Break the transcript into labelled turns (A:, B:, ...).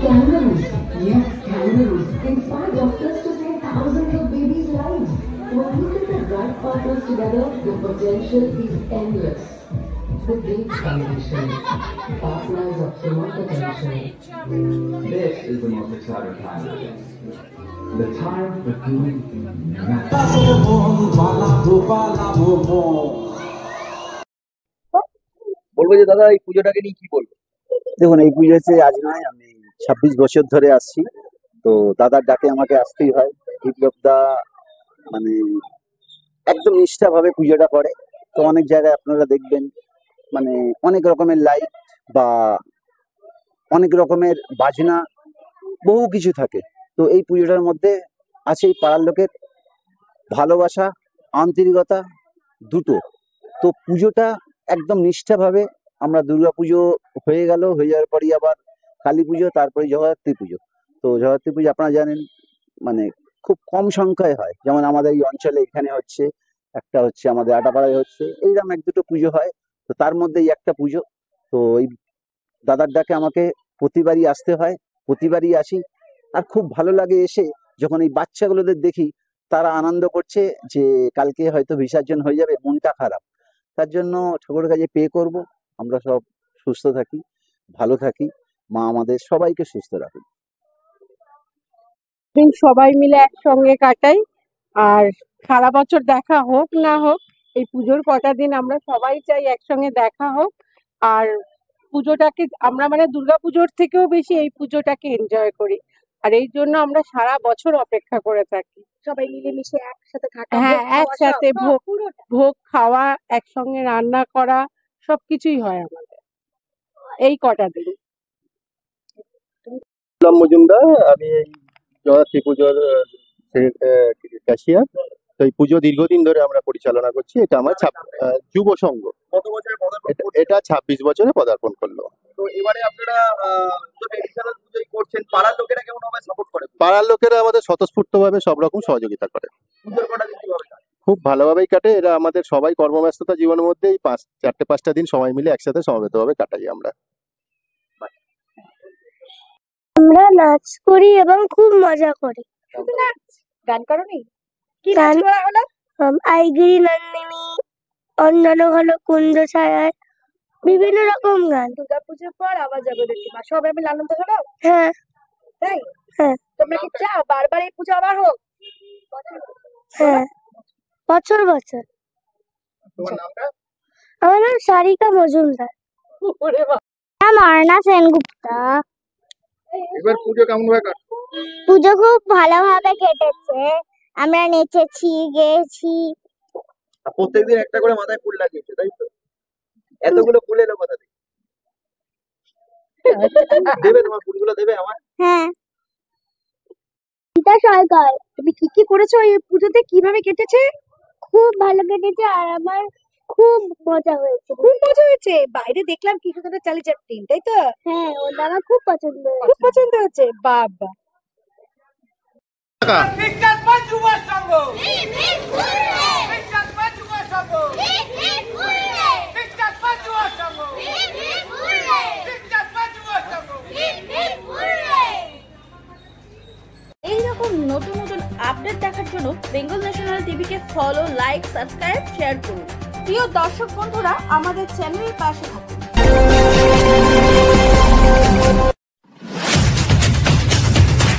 A: Kangaroos, yes, kangaroos inspire doctors to save thousands of babies' lives. When we put the right partners together, the potential is endless. The Gates Foundation, partners of human potential.
B: This is the most exciting time of the day. The time for doing nothing.
C: বলবো যে দাদা এই পুজোটাকে নিয়ে কি বলবো?
D: দেখুন, এই পুজো হচ্ছে আজ নয়, আমি 26 বছর ধরে আসছি। তো দাদার ডাকে আমাকে আসতেই হয়। বিপ্লবদা মানে একদম নিষ্ঠাভাবে পুজোটা করে। তো অনেক জায়গায় আপনারা দেখবেন মানে অনেক রকমের লাইট বা অনেক রকমের বাজনা, বহু কিছু থাকে। তো এই পুজোটার মধ্যে আছে এই পাড়ার লোকের ভালোবাসা, আন্তরিকতা দুটো। তো পুজোটা একদম নিষ্ঠাভাবে আমরা দুর্গাপুজো হয়ে যাওয়ার পরই আবার কালী পুজো, তারপরে জগদ্ধাত্রী পুজো। তো জগদ্ধাত্রী পুজো আপনারা জানেন মানে খুব কম সংখ্যায় হয়। যেমন আমাদের এই অঞ্চলে এখানে হচ্ছে, একটা হচ্ছে আমাদের আটাপাড়ায় হচ্ছে, এইরকম এক দুটো পুজো হয়। তো তার মধ্যে এই একটা পুজো। তো এই দাদার ডাকে আমাকে প্রতিবারই আসতে হয়, প্রতিবারই আসি। আর খুব ভালো লাগে এসে যখন এই বাচ্চাগুলোদের দেখি তারা আনন্দ করছে যে কালকে হয়তো বিসর্জন হয়ে যাবে, মনটা খারাপ। তার জন্য ঠাকুরের কাছে পে করব আমরা সব সুস্থ থাকি, ভালো থাকি, মা আমাদের সবাইকে সুস্থ রাখুন।
E: দিন সবাই মিলে একসঙ্গে কাটাই। আর সারা বছর দেখা হোক না হোক, এই পুজোর কটা দিন আমরা সবাই চাই একসঙ্গে দেখা হোক। আর পুজোটাকে আমরা মানে দুর্গাপুজোর থেকেও বেশি এই পুজোটাকে এনজয় করি। আর এই জন্য আমরা সারা বছর অপেক্ষা করে থাকি,
F: সবাই মিলেমিশে একসাথে থাকা,
E: হ্যাঁ,
F: ভোগ খাওয়া,
E: একসাথে
F: সব পুরোটা।
E: ভোগ খাওয়া, একসঙ্গে রান্না করা, সবকিছুই হয় আমাদের এই কটা দিন।
C: মজুমদার, আমি এই জগদ্ধাত্রী পুজোর ক্যাশিয়ার। তো এই পুজো দীর্ঘদিন ধরে আমরা পরিচালনা করছি। এটা আমার যুব সংঘ।
G: কত বছরে পদার্পণ করছেন?
C: এটা 26 বছরে পদার্পণ করলো।
G: তো এবারে আপনারা ট্রেডিশনাল পুজোই করছেন, পাড়ার লোকেরা কেমন ভাবে সাপোর্ট করে?
C: পাড়ার লোকেরা আমাদের স্বতঃস্ফূর্তভাবে সব রকম সহযোগিতা করে।
G: পুজোর কটা দিন কিভাবে কাটে?
C: খুব ভালোভাবেই কাটে। এরা আমাদের সবাই কর্মব্যস্ততা জীবনের মধ্যে এই 4-5টা দিন সবাই মিলে একসাথে সমবেতভাবে কাটাই আমরা।
F: আমরা নাচ করি এবং খুব মজা করি।
H: শুধু নাচ, গান করনি? কি
F: গান
H: নাচ করা হলো?
F: আইগিরি নন্দিনী, অন্যান্য হলো কুঞ্জ ছায়ায়, বিভিন্ন রকম গান।
H: দুর্গাপুজোর পর আবার জগদ্ধাত্রী মা, সবাই মিলে আনন্দ হলো?
F: হ্যাঁ
H: তাই?
F: হ্যাঁ
H: তোমরা কি চাও বারবার এই পুজো আবার হোক?
F: হ্যাঁ, বছর বছর।
G: তোমার নামটা?
F: আমার নাম সারিকা মজুমদার।
H: ওরে বাবা।
F: মারনা সেনগুপ্তা।
G: এবার পুজো কেমন ভাবে কাটে?
F: পুজো খুব ভালোভাবে কেটেছে। আমরা নেচেছি, গেয়েছি।
G: প্রত্যেকদিন একটা করে মাথায় ফুল লাগিয়েছে, তাই তো? এতগুলো ফুল এলো কোথা থেকে? দেবে তোমার ফুলগুলো দেবে আমার?
F: হ্যাঁ। গীতা সরকার।
H: তুমি কি কি করেছো এই পুজোতে, কিভাবে কেটেছে?
F: খুব ভালো কেটেছে আর আমার খুব মজা হয়েছে।
H: খুব মজা হয়েছে। বাইরে দেখলাম কৃষ্ণচন্দ্র চালিচার টিম, তাই তো?
F: হ্যাঁ, ওটা আমার খুব পছন্দ
H: খুব
F: হয়েছে।
H: পছন্দ হচ্ছে। বাবা।
I: এইরকম নতুন নতুন আপডেট দেখার জন্য বেঙ্গল ন্যাশনাল টিভিকে ফলো, লাইক, সাবস্ক্রাইব, শেয়ার করুন। প্রিয় দর্শক বন্ধুরা, আমাদের চ্যানেলের পাশে থাকুন।